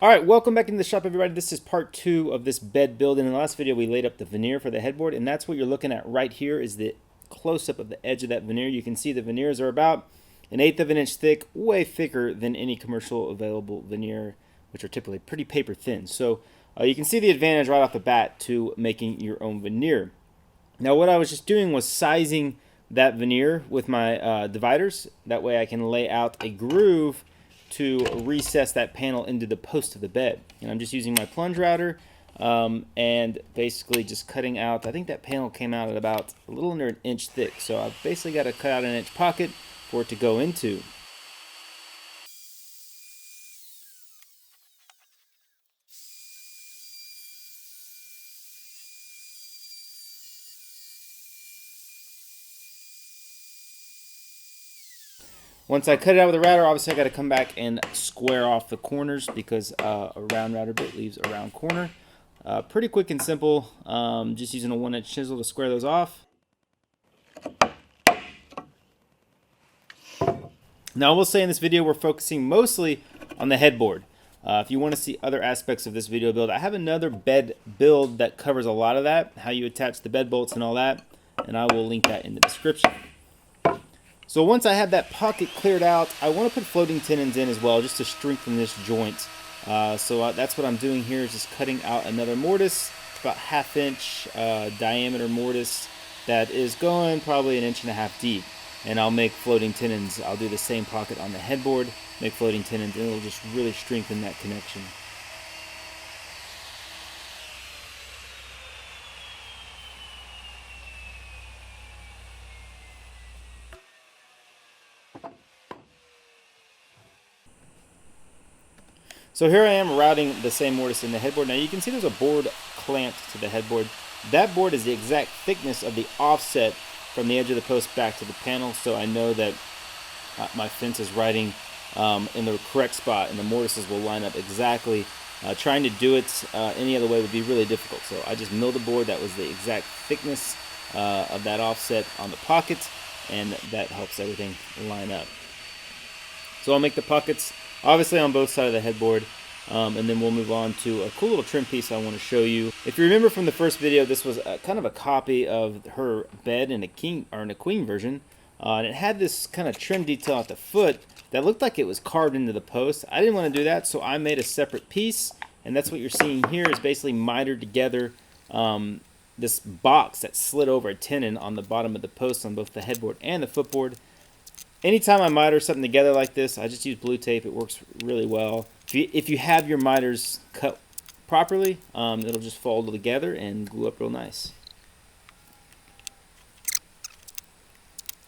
Alright, welcome back into the shop, everybody. This is part 2 of this bed build. In the last video we laid up the veneer for the headboard, and that's what you're looking at right here is the close-up of the edge of that veneer. You can see the veneers are about 1/8 of an inch thick, way thicker than any commercial available veneer, which are typically pretty paper thin. So you can see the advantage right off the bat to making your own veneer. Now what I was just doing was sizing that veneer with my dividers. That way I can lay out a groove to recess that panel into the post of the bed. And I'm just using my plunge router and basically just cutting out, I think that panel came out at about a little under 1 inch thick. So I've basically got to cut out 1 inch pocket for it to go into. Once I cut it out with a router, obviously I got to come back and square off the corners because a round router bit leaves a round corner. Pretty quick and simple, just using a 1-inch chisel to square those off. Now I will say in this video we're focusing mostly on the headboard. If you want to see other aspects of this video build, I have another bed build that covers a lot of that, how you attach the bed bolts and all that, and I will link that in the description. So once I have that pocket cleared out, I want to put floating tenons in as well, just to strengthen this joint. So that's what I'm doing here, is just cutting out another mortise, about 1/2 inch diameter mortise that is going probably 1.5 inches deep. And I'll make floating tenons. I'll do the same pocket on the headboard, make floating tenons, and it'll just really strengthen that connection. So here I am routing the same mortise in the headboard. Now you can see there's a board clamped to the headboard. That board is the exact thickness of the offset from the edge of the post back to the panel, so I know that my fence is riding in the correct spot and the mortises will line up exactly. Trying to do it any other way would be really difficult, so I just milled the board that was the exact thickness of that offset on the pocket, and that helps everything line up. So I'll make the pockets obviously on both sides of the headboard, and then we'll move on to a cool little trim piece I want to show you. If you remember from the first video, this was kind of a copy of her bed in a king or in a queen version, and it had this kind of trim detail at the foot that looked like it was carved into the post. I didn't want to do that, so I made a separate piece, and that's what you're seeing here is basically mitered together this box that slid over a tenon on the bottom of the post on both the headboard and the footboard. Anytime I miter something together like this, I just use blue tape. It works really well. If you have your miters cut properly, it'll just fold together and glue up real nice.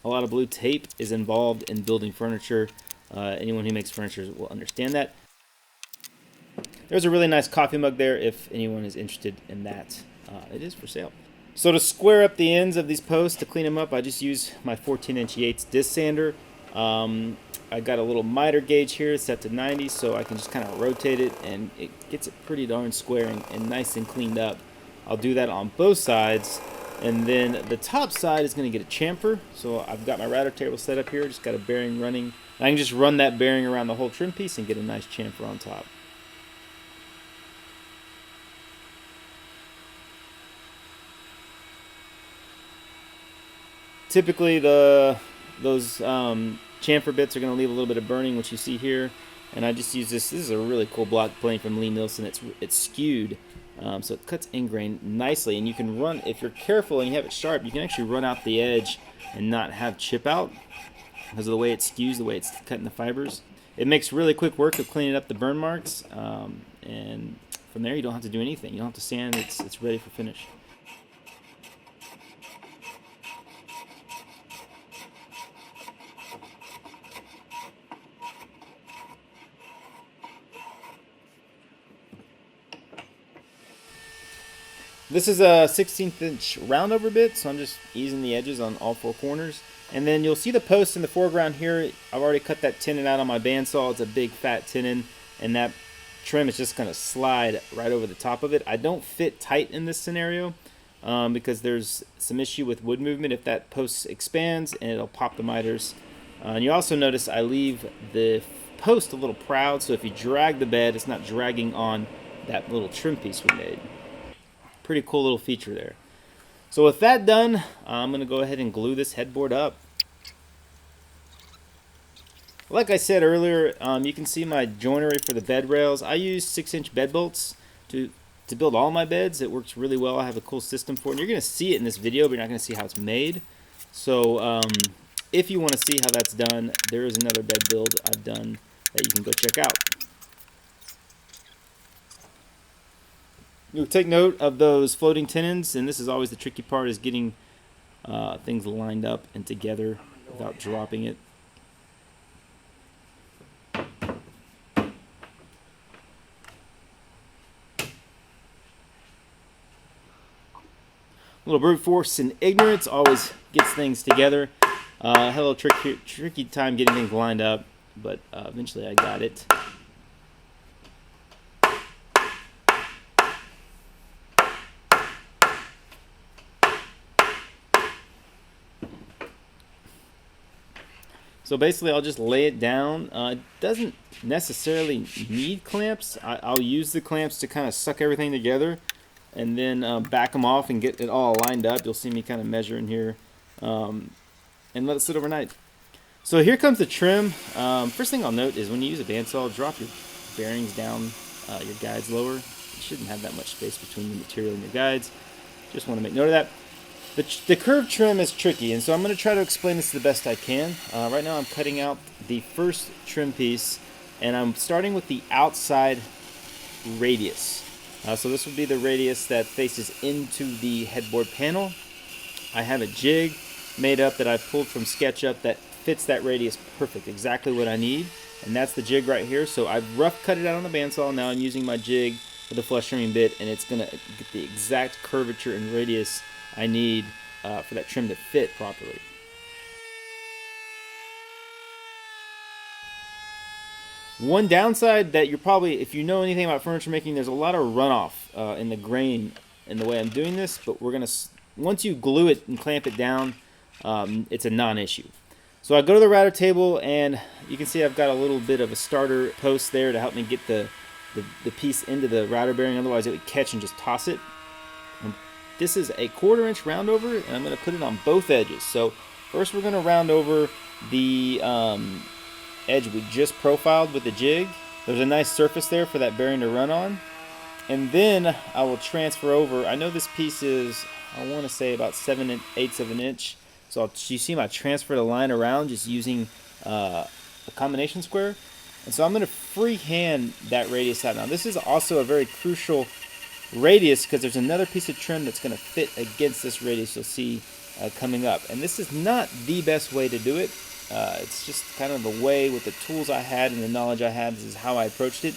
A lot of blue tape is involved in building furniture. Anyone who makes furniture will understand that. There's a really nice coffee mug there if anyone is interested in that. It is for sale. So to square up the ends of these posts, to clean them up, I just use my 14-inch Yates disc sander. I got a little miter gauge here set to 90, so I can just kind of rotate it, and it gets it pretty darn square and nice and cleaned up. I'll do that on both sides, and then the top side is going to get a chamfer. So I've got my router table set up here, just got a bearing running. I can just run that bearing around the whole trim piece and get a nice chamfer on top. Typically those chamfer bits are going to leave a little bit of burning, which you see here, and I just use this. This is a really cool block plane from Lee Nielsen. It's skewed, so it cuts ingrain nicely, and you can run, if you're careful and you have it sharp, you can actually run out the edge and not have chip out because of the way it skews, the way it's cutting the fibers. It makes really quick work of cleaning up the burn marks, and from there you don't have to do anything. You don't have to sand. It's ready for finish. This is a 1/16 inch roundover bit, so I'm just easing the edges on all 4 corners. And then you'll see the post in the foreground here. I've already cut that tenon out on my bandsaw. It's a big fat tenon, and that trim is just going to slide right over the top of it. I don't fit tight in this scenario because there's some issue with wood movement if that post expands, and it'll pop the miters. And you also notice I leave the post a little proud, so if you drag the bed, it's not dragging on that little trim piece we made. Pretty cool little feature there. So with that done, I'm going to go ahead and glue this headboard up. Like I said earlier, you can see my joinery for the bed rails. I use 6-inch bed bolts to build all my beds. It works really well. I have a cool system for it. And you're going to see it in this video, but you're not going to see how it's made. So if you want to see how that's done, there is another bed build I've done that you can go check out. You'll take note of those floating tenons, and this is always the tricky part, is getting things lined up and together without dropping it. A little brute force and ignorance always gets things together. I had a little tricky time getting things lined up, but eventually I got it. So basically I'll just lay it down. It doesn't necessarily need clamps. I'll use the clamps to kind of suck everything together, and then back them off and get it all lined up. You'll see me kind of measuring here, and let it sit overnight. So here comes the trim. First thing I'll note is when you use a bandsaw, drop your bearings down, your guides lower. You shouldn't have that much space between the material and your guides. Just want to make note of that. The curved trim is tricky, and so I'm going to try to explain this the best I can. Right now I'm cutting out the first trim piece, and I'm starting with the outside radius. So this would be the radius that faces into the headboard panel. I have a jig made up that I pulled from SketchUp that fits that radius perfect, exactly what I need, and that's the jig right here. So I've rough cut it out on the bandsaw. Now I'm using my jig with a flush trimming bit, and it's going to get the exact curvature and radius I need for that trim to fit properly. One downside that you're probably, if you know anything about furniture making, there's a lot of runoff in the grain in the way I'm doing this, but we're going to, once you glue it and clamp it down, it's a non-issue. So I go to the router table, and you can see I've got a little bit of a starter post there to help me get the piece into the router bearing, otherwise it would catch and just toss it. And this is a 1/4 inch round over, and I'm going to put it on both edges. So first we're going to round over the edge we just profiled with the jig. There's a nice surface there for that bearing to run on. And then I will transfer over. I know this piece is, I want to say, about 7/8 of an inch. So you see my transfer the line around just using a combination square. And so I'm going to freehand that radius out. Now this is also a very crucial radius because there's another piece of trim that's going to fit against this radius you'll see coming up. And this is not the best way to do it. It's just kind of the way, with the tools I had and the knowledge I had, this is how I approached it.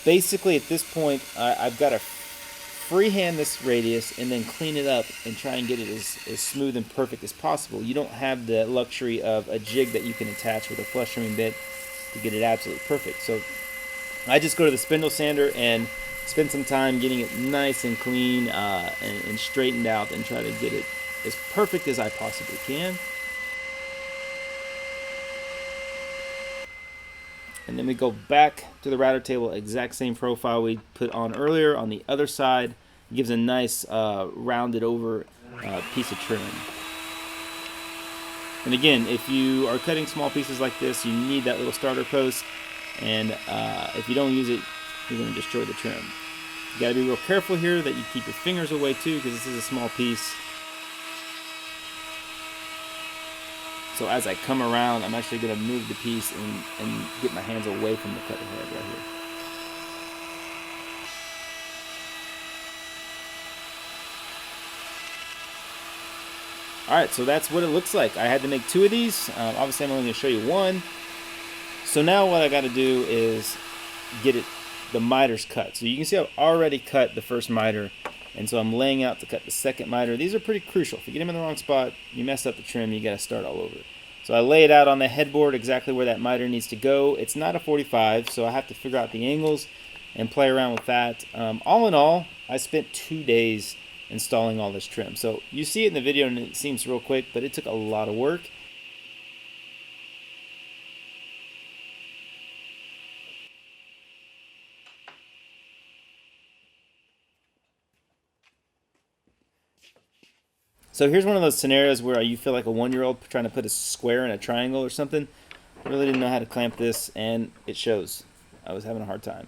Basically at this point I've got to freehand this radius and then clean it up and try and get it as smooth and perfect as possible. You don't have the luxury of a jig that you can attach with a flush trimming bit to get it absolutely perfect. So I just go to the spindle sander and spend some time getting it nice and clean and straightened out, and try to get it as perfect as I possibly can. And then we go back to the router table, exact same profile we put on earlier on the other side. It gives a nice rounded over piece of trim. And again, if you are cutting small pieces like this, you need that little starter post, and if you don't use it, you're going to destroy the trim. You got to be real careful here that you keep your fingers away too, because this is a small piece. So as I come around, I'm actually going to move the piece and get my hands away from the cutter head right here. Alright, so that's what it looks like. I had to make 2 of these. Obviously I'm only going to show you one. So now what I got to do is get the miters cut. So you can see I've already cut the first miter, and so I'm laying out to cut the second miter. These are pretty crucial. If you get them in the wrong spot, you mess up the trim, you got to start all over. So I lay it out on the headboard exactly where that miter needs to go. It's not a 45, so I have to figure out the angles and play around with that. All in all, I spent 2 days installing all this trim. So you see it in the video and it seems real quick, but it took a lot of work. So here's one of those scenarios where you feel like a 1-year-old trying to put a square in a triangle or something. I really didn't know how to clamp this, and it shows. I was having a hard time.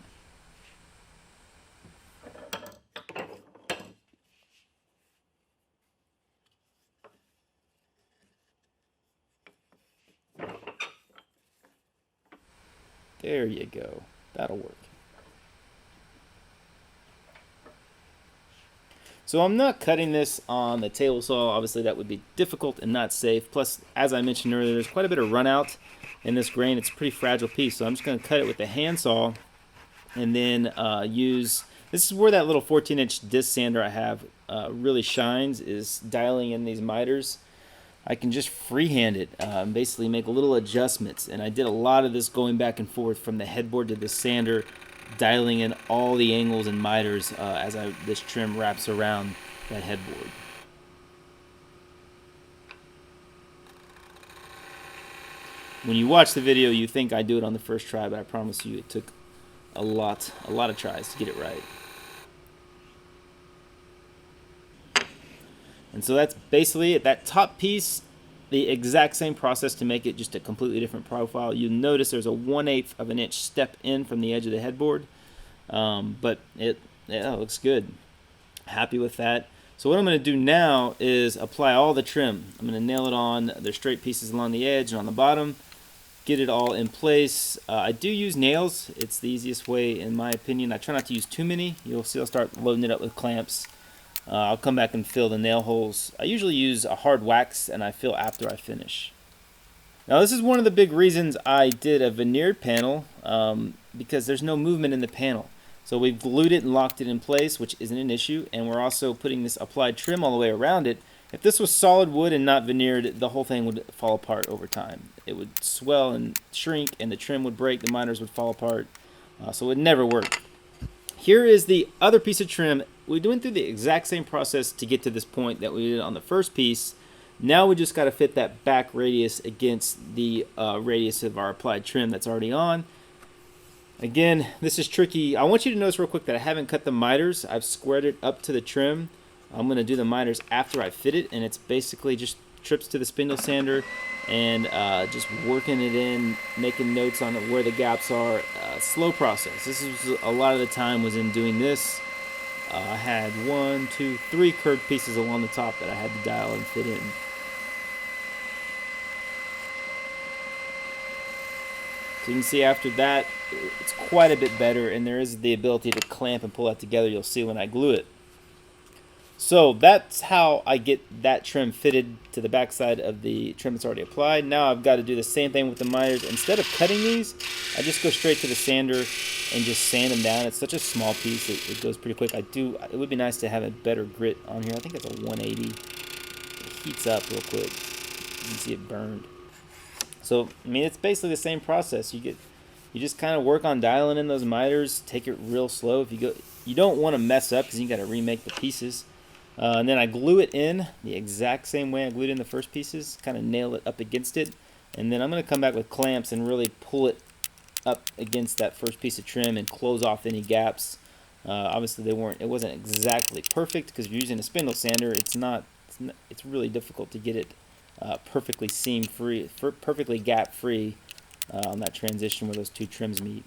There you go. That'll work. So I'm not cutting this on the table saw. Obviously, that would be difficult and not safe. Plus, as I mentioned earlier, there's quite a bit of run out in this grain. It's a pretty fragile piece, so I'm just going to cut it with the handsaw and then use... This is where that little 14-inch disc sander I have really shines, is dialing in these miters. I can just freehand it, basically make little adjustments. And I did a lot of this going back and forth from the headboard to the sander, dialing in all the angles and miters as this trim wraps around that headboard. When you watch the video, you think I do it on the first try, but I promise you it took a lot of tries to get it right. And so that's basically it. That top piece, the exact same process to make it just a completely different profile. You'll notice there's a 1/8 of an inch step in from the edge of the headboard, but it looks good. Happy with that. So what I'm going to do now is apply all the trim. I'm going to nail it on the straight pieces along the edge and on the bottom, get it all in place. I do use nails. It's the easiest way in my opinion. I try not to use too many. You'll see I'll start loading it up with clamps. I'll come back and fill the nail holes. I usually use a hard wax and I fill after I finish. Now this is one of the big reasons I did a veneered panel, because there's no movement in the panel. So we've glued it and locked it in place, which isn't an issue, and we're also putting this applied trim all the way around it. If this was solid wood and not veneered, the whole thing would fall apart over time. It would swell and shrink and the trim would break, the miters would fall apart, so it would never work. Here is the other piece of trim. We went through the exact same process to get to this point that we did on the first piece. Now we just got to fit that back radius against the radius of our applied trim that's already on. Again, this is tricky. I want you to notice real quick that I haven't cut the miters. I've squared it up to the trim. I'm going to do the miters after I fit it, and it's basically just trips to the spindle sander and just working it in, making notes on where the gaps are. Slow process. This is a lot of the time was in doing this. I had 1, 2, 3 curved pieces along the top that I had to dial and fit in. So you can see after that, it's quite a bit better, and there is the ability to clamp and pull that together. You'll see when I glue it. So that's how I get that trim fitted to the backside of the trim that's already applied. Now I've got to do the same thing with the miters. Instead of cutting these, I just go straight to the sander and just sand them down. It's such a small piece, it goes pretty quick. It would be nice to have a better grit on here. I think it's a 180. It heats up real quick. You can see it burned. So I mean, it's basically the same process. You just kind of work on dialing in those miters. Take it real slow. You don't want to mess up because you got to remake the pieces. And then I glue it in the exact same way I glued in the first pieces, kind of nail it up against it. And then I'm going to come back with clamps and really pull it up against that first piece of trim and close off any gaps. Obviously it wasn't exactly perfect because if you're using a spindle sander, it's really difficult to get it perfectly seam free, perfectly gap free on that transition where those two trims meet.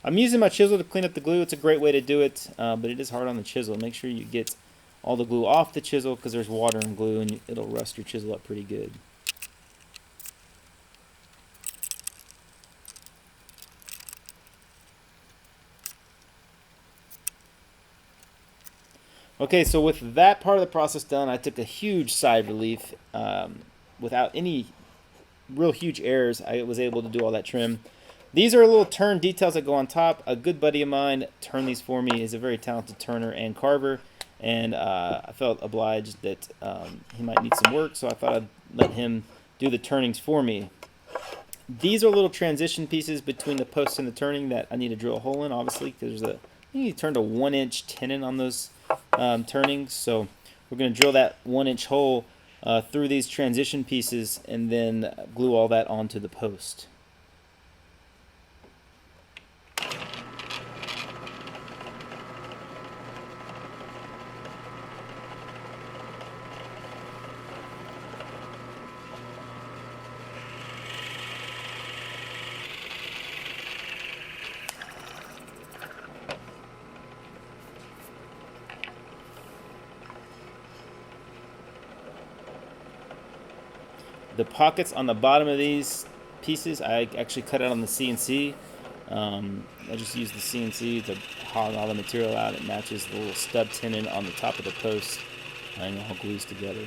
I'm using my chisel to clean up the glue. It's a great way to do it, but it is hard on the chisel. Make sure you get all the glue off the chisel because there's water and glue and it'll rust your chisel up pretty good. Okay, so with that part of the process done, I took a huge sigh of relief. Without any real huge errors, I was able to do all that trim. These are little turn details that go on top. A good buddy of mine turned these for me. He's a very talented turner and carver. And I felt obliged that he might need some work, so I thought I'd let him do the turnings for me. These are little transition pieces between the post and the turning that I need to drill a hole in, obviously, because I think he turned a 1-inch tenon on those turnings. So we're going to drill that 1-inch hole through these transition pieces and then glue all that onto the post. The pockets on the bottom of these pieces, I actually cut out on the CNC. I just use the CNC to hog all the material out. It matches the little stub tenon on the top of the post, and it all glues together.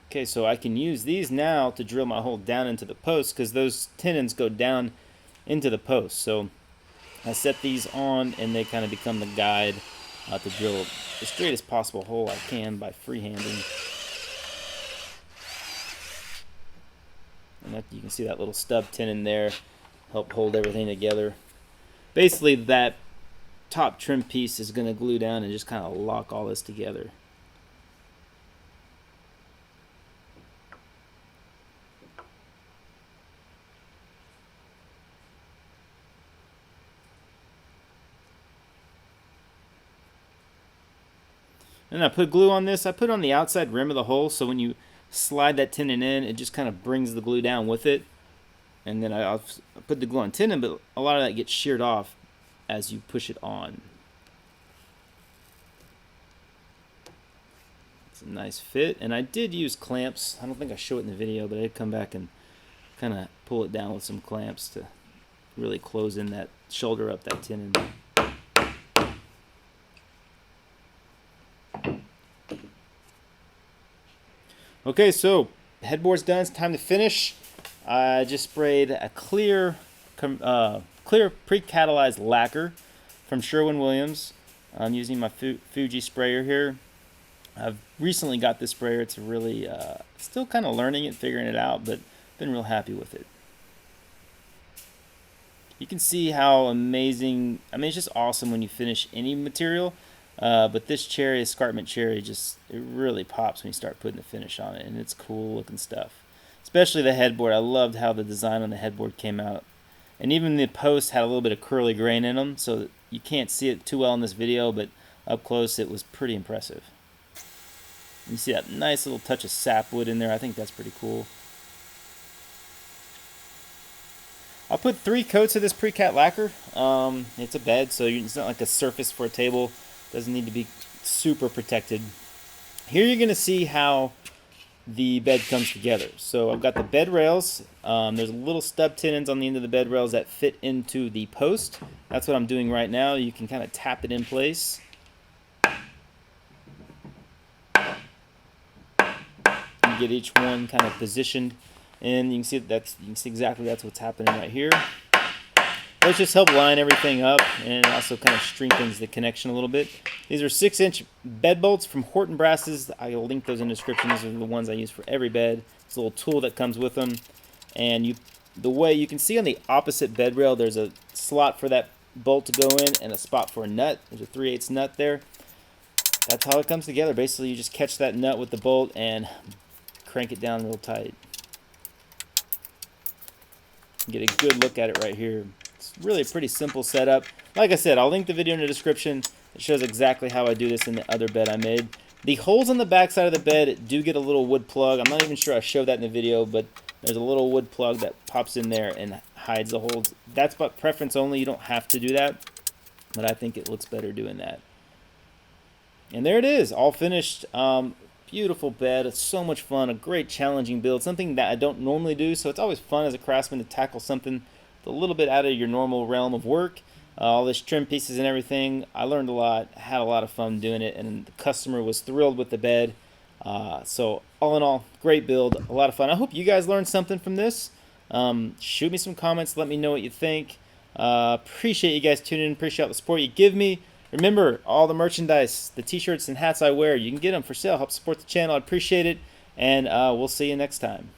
Okay, so I can use these now to drill my hole down into the post, because those tenons go down into the post. So I set these on, and they kind of become the guide to drill the straightest possible hole I can by freehanding. And that, you can see that little stub tenon there, help hold everything together. Basically, that top trim piece is going to glue down and just kind of lock all this together. And I put glue on this. I put it on the outside rim of the hole, so when you slide that tenon in, it just kind of brings the glue down with it. And then I'll put the glue on tenon, but a lot of that gets sheared off as you push it on. It's a nice fit. And I did use clamps. I don't think I show it in the video, but I did come back and kind of pull it down with some clamps to really close in that shoulder up that tenon. Okay, so headboard's done. It's time to finish. I just sprayed a clear pre-catalyzed lacquer from Sherwin-Williams. I'm using my Fuji sprayer here. I've recently got this sprayer. It's really still kind of learning it, figuring it out, but been real happy with it. You can see how amazing. I mean, it's just awesome when you finish any material. But this cherry, escarpment cherry, it really pops when you start putting the finish on it, and it's cool looking stuff. Especially the headboard. I loved how the design on the headboard came out. And even the posts had a little bit of curly grain in them, so you can't see it too well in this video, but up close it was pretty impressive. You see that nice little touch of sapwood in there. I think that's pretty cool. I'll put 3 coats of this pre-cat lacquer. It's a bed, so it's not like a surface for a table. Doesn't need to be super protected. Here you're going to see how the bed comes together. So I've got the bed rails. There's little stub tenons on the end of the bed rails that fit into the post. That's what I'm doing right now. You can kind of tap it in place. You get each one kind of positioned, and you can see exactly that's what's happening right here. Those just help line everything up, and it also kind of strengthens the connection a little bit. These are 6-inch bed bolts from Horton Brasses. I'll link those in the description. These are the ones I use for every bed. It's a little tool that comes with them. And the way you can see on the opposite bed rail, there's a slot for that bolt to go in and a spot for a nut. There's a 3/8 nut there. That's how it comes together. Basically, you just catch that nut with the bolt and crank it down real tight. Get a good look at it right here. It's really a pretty simple setup. Like I said, I'll link the video in the description. It shows exactly how I do this in the other bed I made. The holes on the back side of the bed do get a little wood plug. I'm not even sure I showed that in the video, but there's a little wood plug that pops in there and hides the holes. That's by preference only. You don't have to do that, but I think it looks better doing that. And there it is, all finished. Beautiful bed. It's so much fun. A great challenging build. Something that I don't normally do, so it's always fun as a craftsman to tackle something a little bit out of your normal realm of work. All this trim pieces and everything. I learned a lot, had a lot of fun doing it, and the customer was thrilled with the bed. So all in all, great build, a lot of fun. I hope you guys learned something from this. Shoot me some comments, let me know what you think. Appreciate you guys tuning in, appreciate all the support you give me. Remember, all the merchandise, the t-shirts and hats I wear, you can get them for sale. Help support the channel. I appreciate it, and we'll see you next time.